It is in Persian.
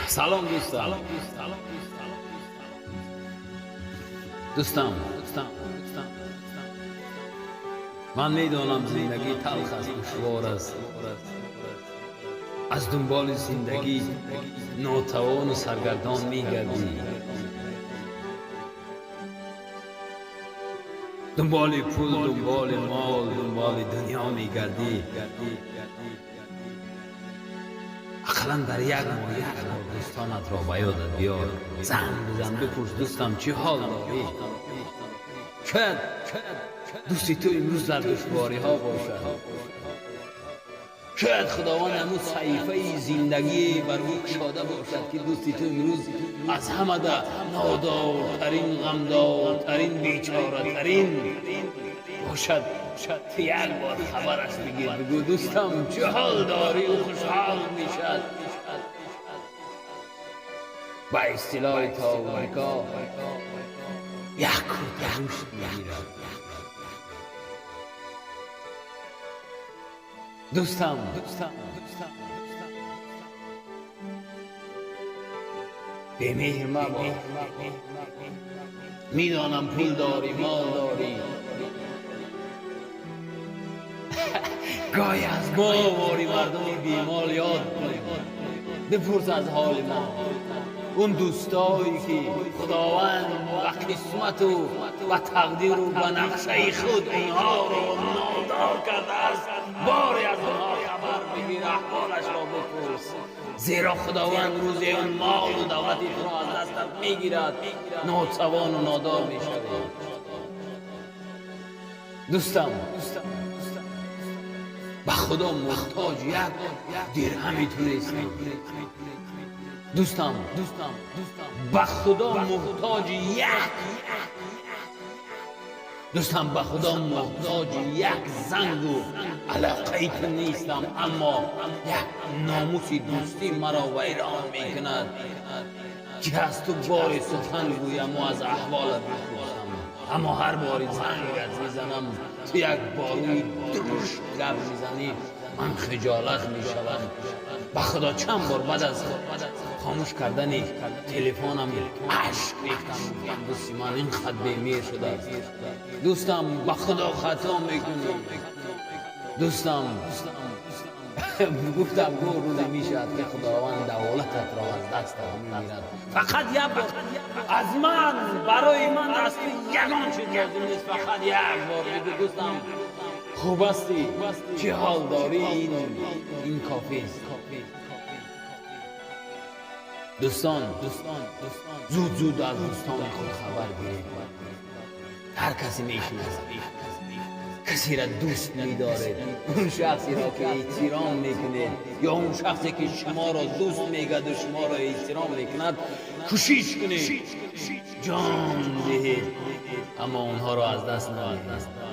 سلام دوستم من میدانم زندگی تلخ است، دشوار است. از دنبال زندگی ناتوان و سرگردان میگردی، دنبال پول، دنبال مال، دنبال دنیا میگردی. اقلا در یک ماه یک بار دوستانت را به یادت بیار، زنگ بزن بپرس دوستم چه حال داری. شاید دوستی تو امروز در دشواری ها باشد، شاید خداوند هنوز صحیفه زندگی بر او گشاده باشد که دوستی تو امروز از همه ده نادارترین، غمدارترین، بیچاره‌ترین باشد. تو یک بار خبرش بگیر، بگو دوستم چه حال داری، او خوشحال میشد. با اصطلاح تا امریکا یک کوتاهوش میگیرد. دوستم بی‌مهر مباش. میدانم پول داری، مال داری، گاهی از ما واری مردم بیمال یاد کنیم. بپرس از حال ما، اون دوستایی که خداوند و قسمت و تقدیر و به نقشه خود اونها رو نادار کرده است، باری از اونها خبر بگیر، احوالش را بپرس. زیرا خداوند روزی اون مال و دولتی را از دستت میگیرد، ناتوان و نادار میشوی. دوستم به خدا محتاج یک درهمی تو نیستم. دوستم به خدا محتاج یک زنگ و علاقه‌ای تو نیستم، اما یک ناموسی دوستی مرا ویران میکند که از تو باری سخن گویم و از احوالت بپرسم. اما هر باری زنگت میزنم تو یک باروی درشت گپ میزنی، من خجالت میشوم. به خدا چند بار بعد از خاموش کردن تلفنم اشک ریختم. دوستی من این خط بی‌مهر شده است. دوستم به خدا خطا میکنی. دوستم گفتم گو روزی میشد که خداوند دولتت را از دست میگیرد. فقط یک بار از من، برای من از تو یگان چیز لازم نیست. فقط یک بار بگو دوستم خوب هستی، چه حال داری. این کافی است. دوستان زود از دوستان خود خبر گیرید. هر کسی میشناسد، کسی را دوست می‌دارید، اون شخصی را که احترام میکنید یا اون شخصی که شما را دوست میگد و شما را احترام میکند، کوشش کنید جان دهید، اما اونها را از دست ندهید.